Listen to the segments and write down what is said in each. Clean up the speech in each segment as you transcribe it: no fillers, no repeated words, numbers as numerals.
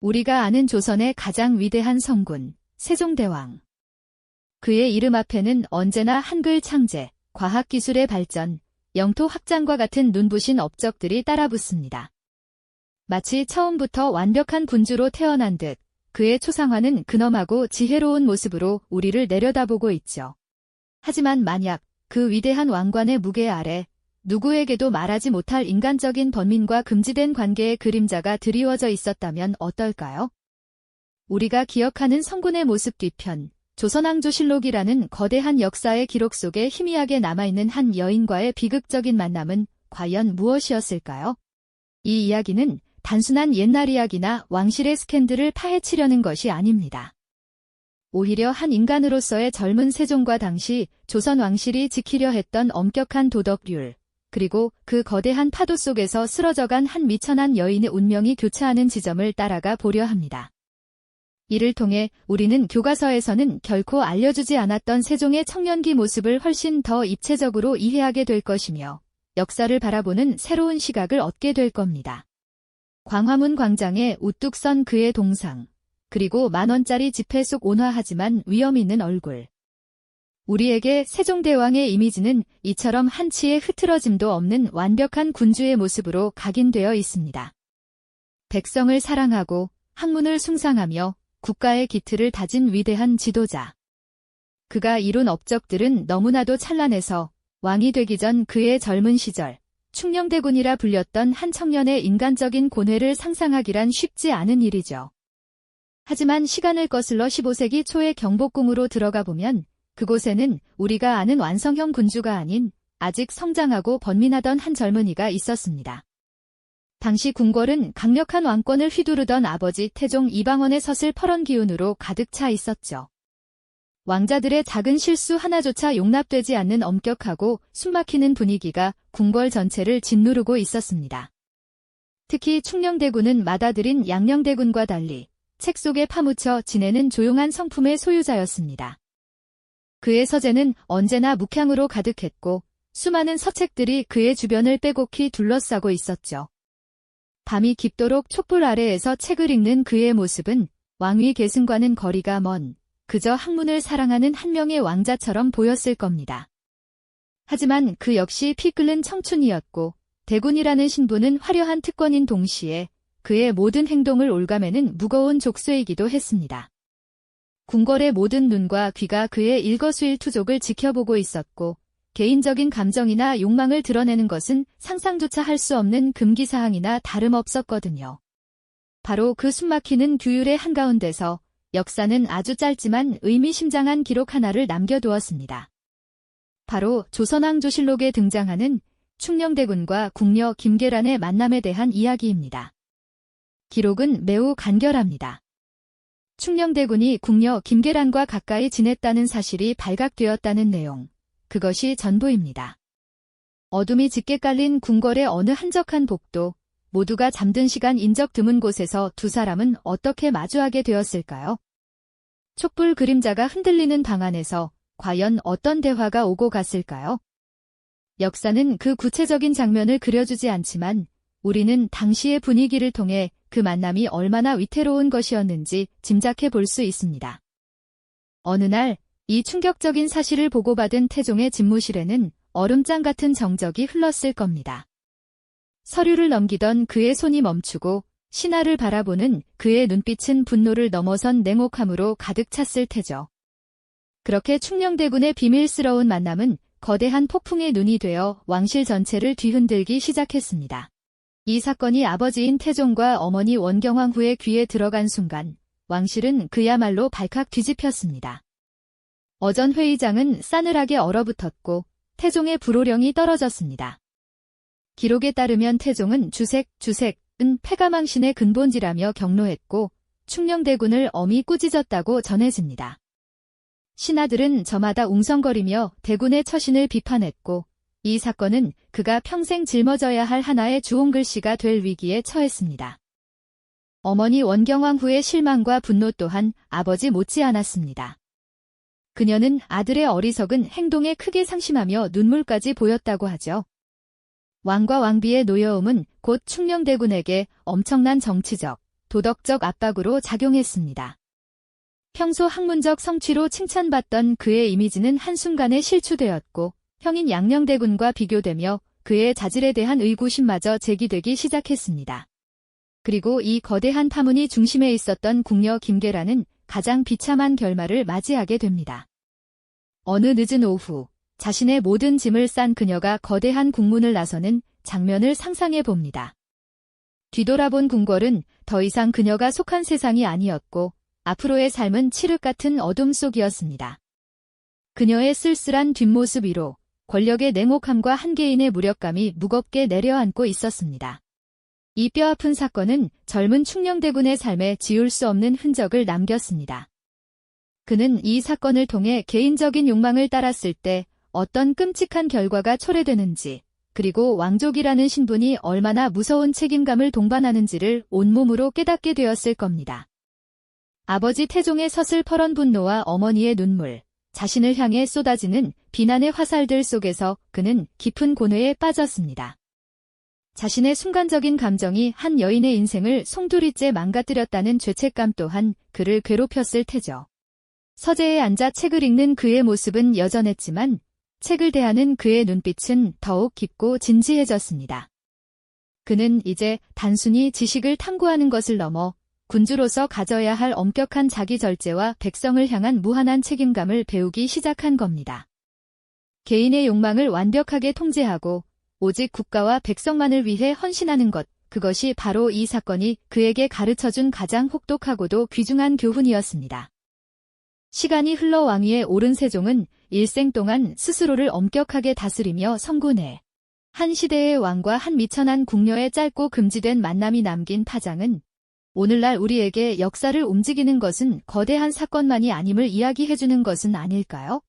우리가 아는 조선의 가장 위대한 성군, 세종대왕. 그의 이름 앞에는 언제나 한글 창제, 과학기술의 발전, 영토 확장과 같은 눈부신 업적들이 따라붙습니다. 마치 처음부터 완벽한 군주로 태어난 듯 그의 초상화는 근엄하고 지혜로운 모습으로 우리를 내려다보고 있죠. 하지만 만약 그 위대한 왕관의 무게 아래 누구에게도 말하지 못할 인간적인 번민과 금지된 관계의 그림자가 드리워져 있었다면 어떨까요? 우리가 기억하는 성군의 모습 뒤편, 조선왕조실록이라는 거대한 역사의 기록 속에 희미하게 남아있는 한 여인과의 비극적인 만남은 과연 무엇이었을까요? 이 이야기는 단순한 옛날 이야기나 왕실의 스캔들을 파헤치려는 것이 아닙니다. 오히려 한 인간으로서의 젊은 세종과 당시 조선 왕실이 지키려 했던 엄격한 도덕률, 그리고 그 거대한 파도 속에서 쓰러져간 한 미천한 여인의 운명이 교차하는 지점을 따라가 보려 합니다. 이를 통해 우리는 교과서에서는 결코 알려주지 않았던 세종의 청년기 모습을 훨씬 더 입체적으로 이해하게 될 것이며 역사를 바라보는 새로운 시각을 얻게 될 겁니다. 광화문 광장에 우뚝 선 그의 동상, 그리고 10,000원짜리 지폐 속 온화하지만 위험 있는 얼굴. 우리에게 세종대왕의 이미지는 이처럼 한치의 흐트러짐도 없는 완벽한 군주의 모습으로 각인되어 있습니다. 백성을 사랑하고 학문을 숭상하며 국가의 기틀을 다진 위대한 지도자. 그가 이룬 업적들은 너무나도 찬란해서 왕이 되기 전 그의 젊은 시절, 충녕대군이라 불렸던 한 청년의 인간적인 고뇌를 상상하기란 쉽지 않은 일이죠. 하지만 시간을 거슬러 15세기 초의 경복궁으로 들어가 보면 그곳에는 우리가 아는 완성형 군주가 아닌 아직 성장하고 번민하던 한 젊은이가 있었습니다. 당시 궁궐은 강력한 왕권을 휘두르던 아버지 태종 이방원의 서슬퍼런 기운으로 가득 차 있었죠. 왕자들의 작은 실수 하나조차 용납되지 않는 엄격하고 숨막히는 분위기가 궁궐 전체를 짓누르고 있었습니다. 특히 충녕대군은 맏아들인 양녕대군과 달리 책 속에 파묻혀 지내는 조용한 성품의 소유자였습니다. 그의 서재는 언제나 묵향으로 가득했고 수많은 서책들이 그의 주변을 빼곡히 둘러싸고 있었죠. 밤이 깊도록 촛불 아래에서 책을 읽는 그의 모습은 왕위 계승과는 거리가 먼 그저 학문을 사랑하는 한 명의 왕자처럼 보였을 겁니다. 하지만 그 역시 피 끓는 청춘이었고 대군이라는 신분은 화려한 특권인 동시에 그의 모든 행동을 올가매는 무거운 족쇄이기도 했습니다. 궁궐의 모든 눈과 귀가 그의 일거수일투족을 지켜보고 있었고 개인적인 감정이나 욕망을 드러내는 것은 상상조차 할 수 없는 금기사항이나 다름없었거든요. 바로 그 숨막히는 규율의 한가운데서 역사는 아주 짧지만 의미심장한 기록 하나를 남겨두었습니다. 바로 조선왕조실록에 등장하는 충녕대군과 궁녀 김계란의 만남에 대한 이야기입니다. 기록은 매우 간결합니다. 충녕대군이 궁녀 김계란과 가까이 지냈다는 사실이 발각되었다는 내용, 그것이 전부입니다. 어둠이 짙게 깔린 궁궐의 어느 한적한 복도, 모두가 잠든 시간 인적 드문 곳에서 두 사람은 어떻게 마주하게 되었을까요? 촛불 그림자가 흔들리는 방 안에서 과연 어떤 대화가 오고 갔을까요? 역사는 그 구체적인 장면을 그려주지 않지만 우리는 당시의 분위기를 통해 그 만남이 얼마나 위태로운 것이었는지 짐작해 볼 수 있습니다. 어느 날 이 충격적인 사실을 보고받은 태종의 집무실에는 얼음장 같은 정적이 흘렀을 겁니다. 서류를 넘기던 그의 손이 멈추고 신하를 바라보는 그의 눈빛은 분노를 넘어선 냉혹함으로 가득 찼을 테죠. 그렇게 충녕대군의 비밀스러운 만남은 거대한 폭풍의 눈이 되어 왕실 전체를 뒤흔들기 시작했습니다. 이 사건이 아버지인 태종과 어머니 원경황후의 귀에 들어간 순간 왕실은 그야말로 발칵 뒤집혔습니다. 어전 회의장은 싸늘하게 얼어붙었고 태종의 불호령이 떨어졌습니다. 기록에 따르면 태종은 주색은 패가망신의 근본지라며 경로했고 충녕대군을 엄히 꾸짖었다고 전해집니다. 신하들은 저마다 웅성거리며 대군의 처신을 비판했고 이 사건은 그가 평생 짊어져야 할 하나의 주홍글씨가 될 위기에 처했습니다. 어머니 원경황후의 실망과 분노 또한 아버지 못지않았습니다. 그녀는 아들의 어리석은 행동에 크게 상심하며 눈물까지 보였다고 하죠. 왕과 왕비의 노여움은 곧 충녕대군에게 엄청난 정치적, 도덕적 압박으로 작용했습니다. 평소 학문적 성취로 칭찬받던 그의 이미지는 한순간에 실추되었고 형인 양녕대군과 비교되며 그의 자질에 대한 의구심마저 제기되기 시작했습니다. 그리고 이 거대한 파문이 중심에 있었던 궁녀 김계란은 가장 비참한 결말을 맞이하게 됩니다. 어느 늦은 오후, 자신의 모든 짐을 싼 그녀가 거대한 궁문을 나서는 장면을 상상해 봅니다. 뒤돌아본 궁궐은 더 이상 그녀가 속한 세상이 아니었고 앞으로의 삶은 칠흑 같은 어둠 속이었습니다. 그녀의 쓸쓸한 뒷모습 위로 권력의 냉혹함과 한계인의 무력감이 무겁게 내려앉고 있었습니다. 이 뼈아픈 사건은 젊은 충녕대군의 삶에 지울 수 없는 흔적을 남겼습니다. 그는 이 사건을 통해 개인적인 욕망을 따랐을 때 어떤 끔찍한 결과가 초래되는지, 그리고 왕족이라는 신분이 얼마나 무서운 책임감을 동반하는지를 온몸으로 깨닫게 되었을 겁니다. 아버지 태종의 서슬퍼런 분노와 어머니의 눈물, 자신을 향해 쏟아지는 비난의 화살들 속에서 그는 깊은 고뇌에 빠졌습니다. 자신의 순간적인 감정이 한 여인의 인생을 송두리째 망가뜨렸다는 죄책감 또한 그를 괴롭혔을 테죠. 서재에 앉아 책을 읽는 그의 모습은 여전했지만 책을 대하는 그의 눈빛은 더욱 깊고 진지해졌습니다. 그는 이제 단순히 지식을 탐구하는 것을 넘어 군주로서 가져야 할 엄격한 자기 절제와 백성을 향한 무한한 책임감을 배우기 시작한 겁니다. 개인의 욕망을 완벽하게 통제하고 오직 국가와 백성만을 위해 헌신하는 것, 그것이 바로 이 사건이 그에게 가르쳐준 가장 혹독하고도 귀중한 교훈이었습니다. 시간이 흘러 왕위에 오른 세종은 일생 동안 스스로를 엄격하게 다스리며 성군해 한 시대의 왕과 한 미천한 궁녀의 짧고 금지된 만남이 남긴 파장은 오늘날 우리에게 역사를 움직이는 것은 거대한 사건만이 아님을 이야기해주는 것은 아닐까요?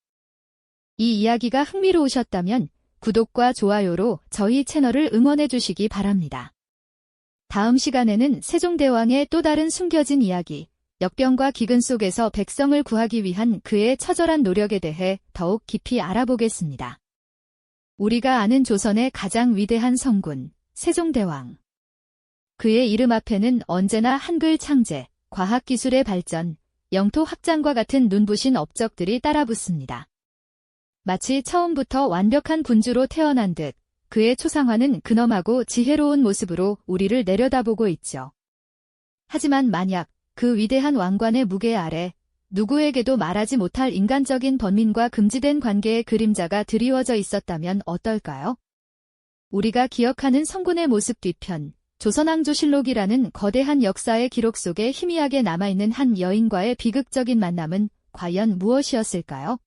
이 이야기가 흥미로우셨다면 구독과 좋아요로 저희 채널을 응원해주시기 바랍니다. 다음 시간에는 세종대왕의 또 다른 숨겨진 이야기, 역병과 기근 속에서 백성을 구하기 위한 그의 처절한 노력에 대해 더욱 깊이 알아보겠습니다. 우리가 아는 조선의 가장 위대한 성군, 세종대왕. 그의 이름 앞에는 언제나 한글 창제, 과학기술의 발전, 영토 확장과 같은 눈부신 업적들이 따라붙습니다. 마치 처음부터 완벽한 군주로 태어난 듯 그의 초상화는 근엄하고 지혜로운 모습으로 우리를 내려다보고 있죠. 하지만 만약 그 위대한 왕관의 무게 아래 누구에게도 말하지 못할 인간적인 번민과 금지된 관계의 그림자가 드리워져 있었다면 어떨까요? 우리가 기억하는 성군의 모습 뒤편, 조선왕조실록이라는 거대한 역사의 기록 속에 희미하게 남아있는 한 여인과의 비극적인 만남은 과연 무엇이었을까요?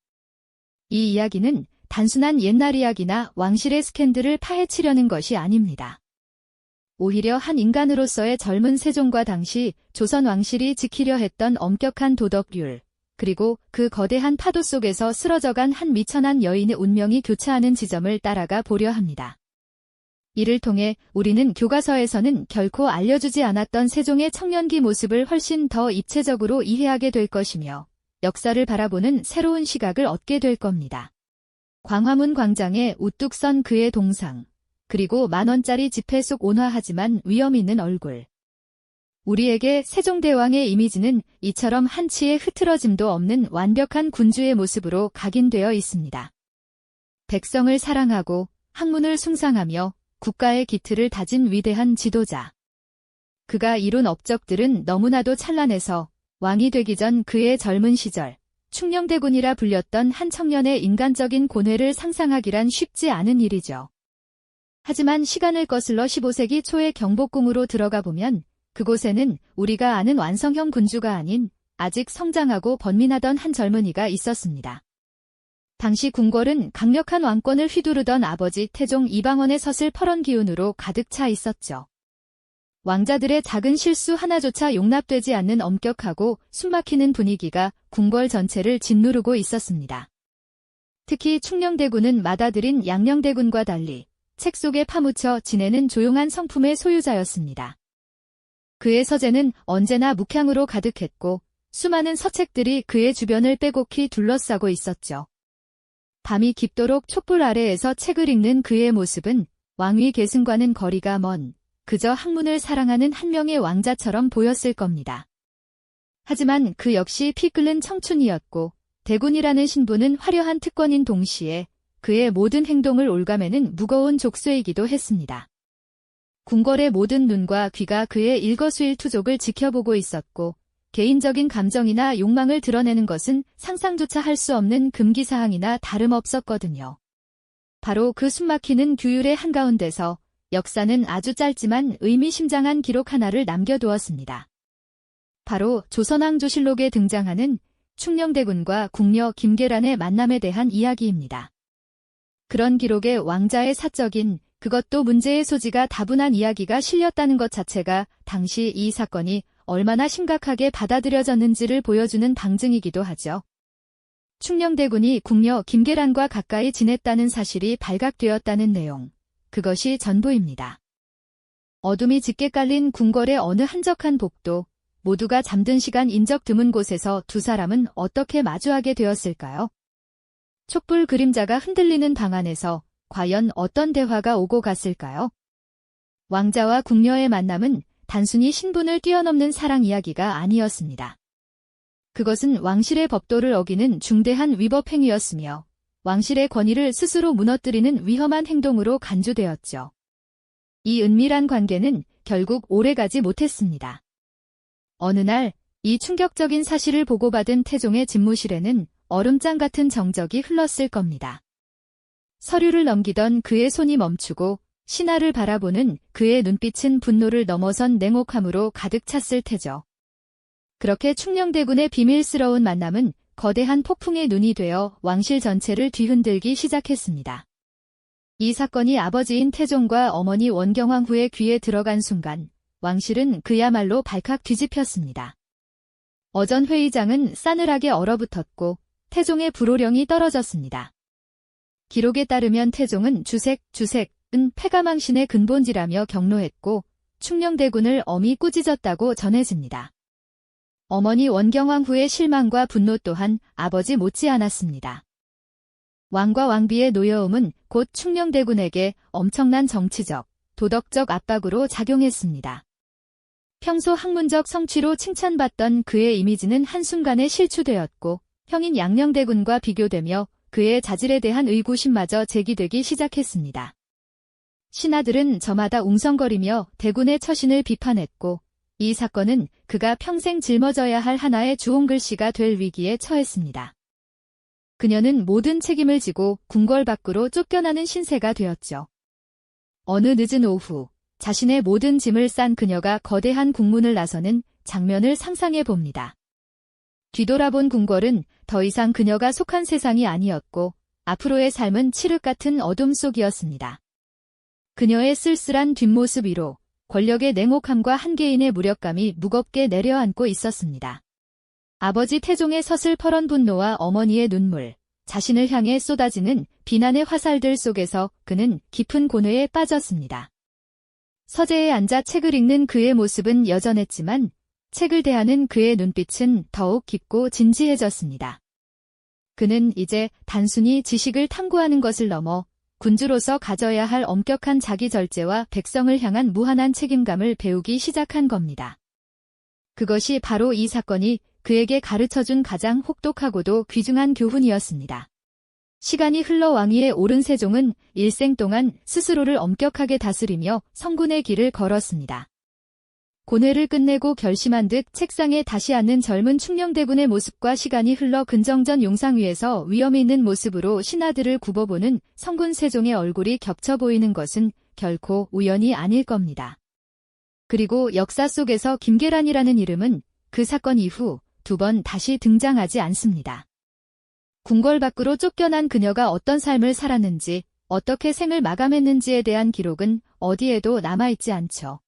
이 이야기는 단순한 옛날 이야기나 왕실의 스캔들을 파헤치려는 것이 아닙니다. 오히려 한 인간으로서의 젊은 세종과 당시 조선 왕실이 지키려 했던 엄격한 도덕률, 그리고 그 거대한 파도 속에서 쓰러져간 한 미천한 여인의 운명이 교차하는 지점을 따라가 보려 합니다. 이를 통해 우리는 교과서에서는 결코 알려주지 않았던 세종의 청년기 모습을 훨씬 더 입체적으로 이해하게 될 것이며 역사를 바라보는 새로운 시각을 얻게 될 겁니다. 광화문 광장에 우뚝 선 그의 동상, 그리고 10,000원짜리 지폐 속 온화하지만 위험 있는 얼굴. 우리에게 세종대왕의 이미지는 이처럼 한치의 흐트러짐도 없는 완벽한 군주의 모습으로 각인되어 있습니다. 백성을 사랑하고 학문을 숭상하며 국가의 기틀을 다진 위대한 지도자. 그가 이룬 업적들은 너무나도 찬란해서 왕이 되기 전 그의 젊은 시절, 충녕대군이라 불렸던 한 청년의 인간적인 고뇌를 상상하기란 쉽지 않은 일이죠. 하지만 시간을 거슬러 15세기 초의 경복궁으로 들어가 보면 그곳에는 우리가 아는 완성형 군주가 아닌 아직 성장하고 번민하던 한 젊은이가 있었습니다. 당시 궁궐은 강력한 왕권을 휘두르던 아버지 태종 이방원의 서슬퍼런 기운으로 가득 차 있었죠. 왕자들의 작은 실수 하나조차 용납되지 않는 엄격하고 숨막히는 분위기가 궁궐 전체를 짓누르고 있었습니다. 특히 충녕대군은 맏아들인 양녕대군과 달리 책 속에 파묻혀 지내는 조용한 성품의 소유자였습니다. 그의 서재는 언제나 묵향으로 가득했고 수많은 서책들이 그의 주변을 빼곡히 둘러싸고 있었죠. 밤이 깊도록 촛불 아래에서 책을 읽는 그의 모습은 왕위 계승과는 거리가 먼 그저 학문을 사랑하는 한 명의 왕자처럼 보였을 겁니다. 하지만 그 역시 피 끓는 청춘이었고 대군이라는 신분은 화려한 특권인 동시에 그의 모든 행동을 올가매는 무거운 족쇄이기도 했습니다. 궁궐의 모든 눈과 귀가 그의 일거수일투족을 지켜보고 있었고 개인적인 감정이나 욕망을 드러내는 것은 상상조차 할 수 없는 금기사항이나 다름없었거든요. 바로 그 숨막히는 규율의 한가운데서 역사는 아주 짧지만 의미심장한 기록 하나를 남겨두었습니다. 바로 조선왕조실록에 등장하는 충녕대군과 궁녀 김계란의 만남에 대한 이야기입니다. 그런 기록에 왕자의 사적인 그것도 문제의 소지가 다분한 이야기가 실렸다는 것 자체가 당시 이 사건이 얼마나 심각하게 받아들여졌는지를 보여주는 방증이기도 하죠. 충녕대군이 궁녀 김계란과 가까이 지냈다는 사실이 발각되었다는 내용, 그것이 전부입니다. 어둠이 짙게 깔린 궁궐의 어느 한적한 복도, 모두가 잠든 시간 인적 드문 곳에서 두 사람은 어떻게 마주하게 되었을까요? 촛불 그림자가 흔들리는 방 안에서 과연 어떤 대화가 오고 갔을까요? 왕자와 궁녀의 만남은 단순히 신분을 뛰어넘는 사랑 이야기가 아니었습니다. 그것은 왕실의 법도를 어기는 중대한 위법 행위였으며 왕실의 권위를 스스로 무너뜨리는 위험한 행동으로 간주되었죠. 이 은밀한 관계는 결국 오래가지 못했습니다. 어느 날 이 충격적인 사실을 보고받은 태종의 집무실에는 얼음장 같은 정적이 흘렀을 겁니다. 서류를 넘기던 그의 손이 멈추고 신하를 바라보는 그의 눈빛은 분노를 넘어선 냉혹함으로 가득 찼을 테죠. 그렇게 충녕대군의 비밀스러운 만남은 거대한 폭풍의 눈이 되어 왕실 전체를 뒤흔들기 시작했습니다. 이 사건이 아버지인 태종과 어머니 원경황후의 귀에 들어간 순간 왕실은 그야말로 발칵 뒤집혔습니다. 어전 회의장은 싸늘하게 얼어붙었고 태종의 불호령이 떨어졌습니다. 기록에 따르면 태종은 주색은 패가망신의 근본지라며 경로했고 충녕대군을 엄히 꾸짖었다고 전해집니다. 어머니 원경황후의 실망과 분노 또한 아버지 못지않았습니다. 왕과 왕비의 노여움은 곧 충녕대군에게 엄청난 정치적, 도덕적 압박으로 작용했습니다. 평소 학문적 성취로 칭찬받던 그의 이미지는 한순간에 실추되었고 형인 양녕대군과 비교되며 그의 자질에 대한 의구심마저 제기되기 시작했습니다. 신하들은 저마다 웅성거리며 대군의 처신을 비판했고 이 사건은 그가 평생 짊어져야 할 하나의 주홍글씨가 될 위기에 처했습니다. 그녀는 모든 책임을 지고 궁궐 밖으로 쫓겨나는 신세가 되었죠. 어느 늦은 오후 자신의 모든 짐을 싼 그녀가 거대한 궁문을 나서는 장면을 상상해 봅니다. 뒤돌아본 궁궐은 더 이상 그녀가 속한 세상이 아니었고 앞으로의 삶은 칠흑 같은 어둠 속이었습니다. 그녀의 쓸쓸한 뒷모습 위로 권력의 냉혹함과 한계인의 무력감이 무겁게 내려앉고 있었습니다. 아버지 태종의 서슬퍼런 분노와 어머니의 눈물, 자신을 향해 쏟아지는 비난의 화살들 속에서 그는 깊은 고뇌에 빠졌습니다. 서재에 앉아 책을 읽는 그의 모습은 여전했지만 책을 대하는 그의 눈빛은 더욱 깊고 진지해졌습니다. 그는 이제 단순히 지식을 탐구하는 것을 넘어 군주로서 가져야 할 엄격한 자기 절제와 백성을 향한 무한한 책임감을 배우기 시작한 겁니다. 그것이 바로 이 사건이 그에게 가르쳐준 가장 혹독하고도 귀중한 교훈이었습니다. 시간이 흘러 왕위에 오른 세종은 일생 동안 스스로를 엄격하게 다스리며 성군의 길을 걸었습니다. 고뇌를 끝내고 결심한 듯 책상에 다시 앉는 젊은 충녕대군의 모습과 시간이 흘러 근정전 용상 위에서 위엄이 있는 모습으로 신하들을 굽어보는 성군 세종의 얼굴이 겹쳐 보이는 것은 결코 우연이 아닐 겁니다. 그리고 역사 속에서 김계란이라는 이름은 그 사건 이후 2번 다시 등장하지 않습니다. 궁궐 밖으로 쫓겨난 그녀가 어떤 삶을 살았는지, 어떻게 생을 마감했는지에 대한 기록은 어디에도 남아있지 않죠.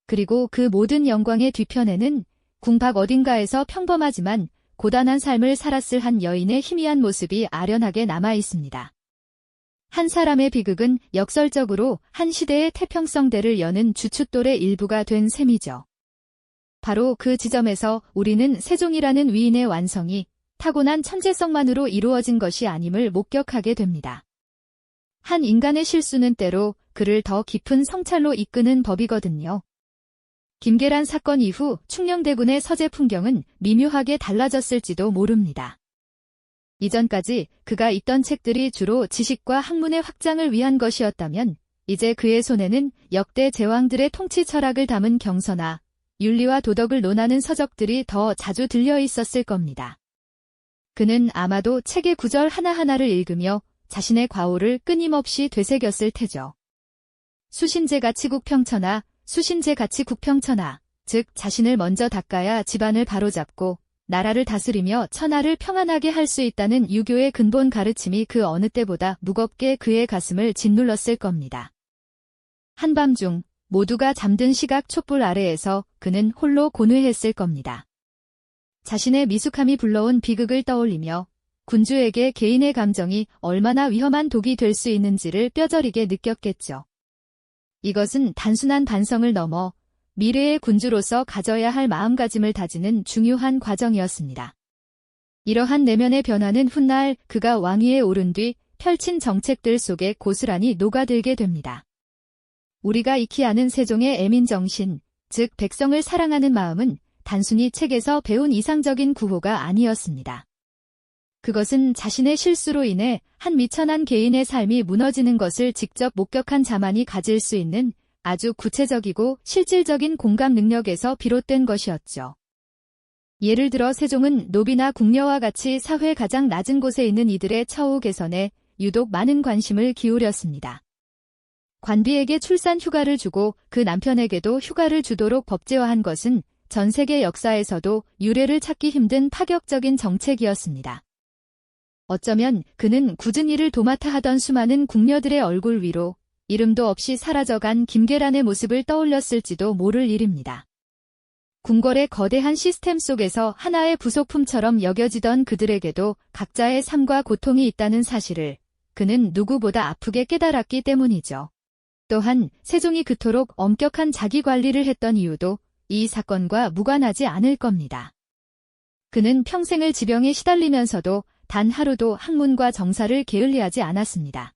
그리고 그 모든 영광의 뒤편에는 궁 밖 어딘가에서 평범하지만 고단한 삶을 살았을 한 여인의 희미한 모습이 아련하게 남아있습니다. 한 사람의 비극은 역설적으로 한 시대의 태평성대를 여는 주춧돌의 일부가 된 셈이죠. 바로 그 지점에서 우리는 세종이라는 위인의 완성이 타고난 천재성만으로 이루어진 것이 아님을 목격하게 됩니다. 한 인간의 실수는 때로 그를 더 깊은 성찰로 이끄는 법이거든요. 김계란 사건 이후 충녕대군의 서재 풍경은 미묘하게 달라졌을지도 모릅니다. 이전까지 그가 읽던 책들이 주로 지식과 학문의 확장을 위한 것이었다면 이제 그의 손에는 역대 제왕들의 통치 철학을 담은 경서나 윤리와 도덕을 논하는 서적들이 더 자주 들려 있었을 겁니다. 그는 아마도 책의 구절 하나하나를 읽으며 자신의 과오를 끊임없이 되새겼을 테죠. 수신제가치국평천하, 수신제가치국평천하, 즉 자신을 먼저 닦아야 집안을 바로잡고 나라를 다스리며 천하를 평안하게 할 수 있다는 유교의 근본 가르침이 그 어느 때보다 무겁게 그의 가슴을 짓눌렀을 겁니다. 한밤중 모두가 잠든 시각 촛불 아래에서 그는 홀로 고뇌했을 겁니다. 자신의 미숙함이 불러온 비극을 떠올리며 군주에게 개인의 감정이 얼마나 위험한 독이 될 수 있는지를 뼈저리게 느꼈겠죠. 이것은 단순한 반성을 넘어 미래의 군주로서 가져야 할 마음가짐을 다지는 중요한 과정이었습니다. 이러한 내면의 변화는 훗날 그가 왕위에 오른 뒤 펼친 정책들 속에 고스란히 녹아들게 됩니다. 우리가 익히 아는 세종의 애민정신, 즉 백성을 사랑하는 마음은 단순히 책에서 배운 이상적인 구호가 아니었습니다. 그것은 자신의 실수로 인해 한 미천한 개인의 삶이 무너지는 것을 직접 목격한 자만이 가질 수 있는 아주 구체적이고 실질적인 공감 능력에서 비롯된 것이었죠. 예를 들어 세종은 노비나 궁녀와 같이 사회 가장 낮은 곳에 있는 이들의 처우 개선에 유독 많은 관심을 기울였습니다. 관비에게 출산 휴가를 주고 그 남편에게도 휴가를 주도록 법제화한 것은 전 세계 역사에서도 유례를 찾기 힘든 파격적인 정책이었습니다. 어쩌면 그는 굳은 일을 도맡아 하던 수많은 궁녀들의 얼굴 위로 이름도 없이 사라져간 김계란의 모습을 떠올렸을지도 모를 일입니다. 궁궐의 거대한 시스템 속에서 하나의 부속품처럼 여겨지던 그들에게도 각자의 삶과 고통이 있다는 사실을 그는 누구보다 아프게 깨달았기 때문이죠. 또한 세종이 그토록 엄격한 자기관리를 했던 이유도 이 사건과 무관하지 않을 겁니다. 그는 평생을 지병에 시달리면서도 단 하루도 학문과 정사를 게을리하지 않았습니다.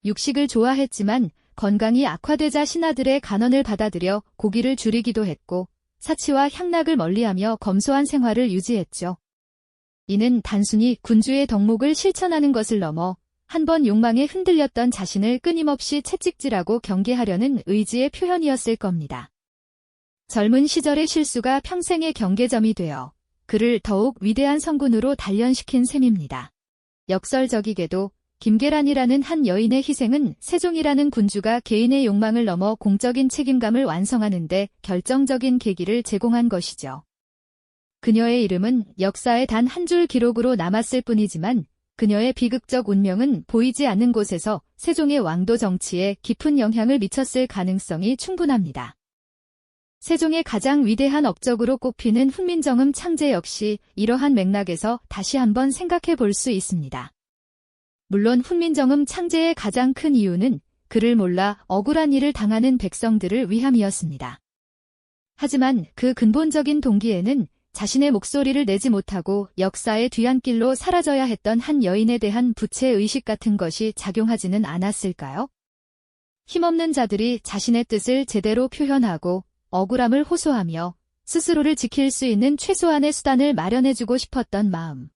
육식을 좋아했지만 건강이 악화되자 신하들의 간언을 받아들여 고기를 줄이기도 했고 사치와 향락을 멀리하며 검소한 생활을 유지했죠. 이는 단순히 군주의 덕목을 실천하는 것을 넘어 한 번 욕망에 흔들렸던 자신을 끊임없이 채찍질하고 경계하려는 의지의 표현이었을 겁니다. 젊은 시절의 실수가 평생의 경계점이 되어 그를 더욱 위대한 성군으로 단련시킨 셈입니다. 역설적이게도 김계란이라는 한 여인의 희생은 세종이라는 군주가 개인의 욕망을 넘어 공적인 책임감을 완성하는 데 결정적인 계기를 제공한 것이죠. 그녀의 이름은 역사에 단 한 줄 기록으로 남았을 뿐이지만 그녀의 비극적 운명은 보이지 않는 곳에서 세종의 왕도 정치에 깊은 영향을 미쳤을 가능성이 충분합니다. 세종의 가장 위대한 업적으로 꼽히는 훈민정음 창제 역시 이러한 맥락에서 다시 한번 생각해 볼 수 있습니다. 물론 훈민정음 창제의 가장 큰 이유는 그를 몰라 억울한 일을 당하는 백성들을 위함이었습니다. 하지만 그 근본적인 동기에는 자신의 목소리를 내지 못하고 역사의 뒤안길로 사라져야 했던 한 여인에 대한 부채의식 같은 것이 작용하지는 않았을까요? 힘없는 자들이 자신의 뜻을 제대로 표현하고 억울함을 호소하며 스스로를 지킬 수 있는 최소한의 수단을 마련해주고 싶었던 마음.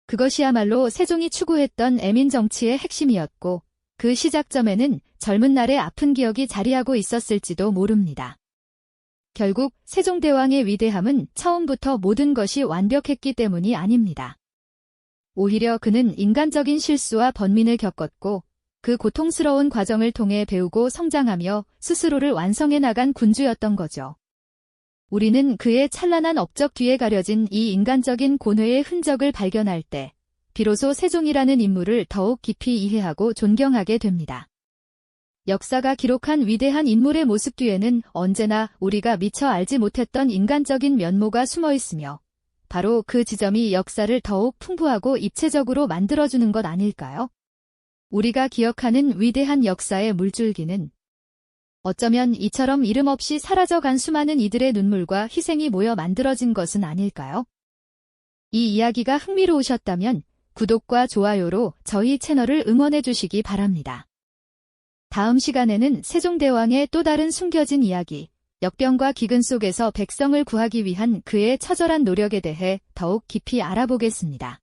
그것이야말로 세종이 추구했던 애민정치의 핵심이었고 그 시작점에는 젊은 날의 아픈 기억이 자리하고 있었을지도 모릅니다. 결국 세종대왕의 위대함은 처음부터 모든 것이 완벽했기 때문이 아닙니다. 오히려 그는 인간적인 실수와 번민을 겪었고 그 고통스러운 과정을 통해 배우고 성장하며 스스로를 완성해 나간 군주였던 거죠. 우리는 그의 찬란한 업적 뒤에 가려진 이 인간적인 고뇌의 흔적을 발견할 때 비로소 세종이라는 인물을 더욱 깊이 이해하고 존경하게 됩니다. 역사가 기록한 위대한 인물의 모습 뒤에는 언제나 우리가 미처 알지 못했던 인간적인 면모가 숨어 있으며 바로 그 지점이 역사를 더욱 풍부하고 입체적으로 만들어주는 것 아닐까요? 우리가 기억하는 위대한 역사의 물줄기는 어쩌면 이처럼 이름 없이 사라져간 수많은 이들의 눈물과 희생이 모여 만들어진 것은 아닐까요? 이 이야기가 흥미로우셨다면 구독과 좋아요로 저희 채널을 응원해 주시기 바랍니다. 다음 시간에는 세종대왕의 또 다른 숨겨진 이야기, 역병과 기근 속에서 백성을 구하기 위한 그의 처절한 노력에 대해 더욱 깊이 알아보겠습니다.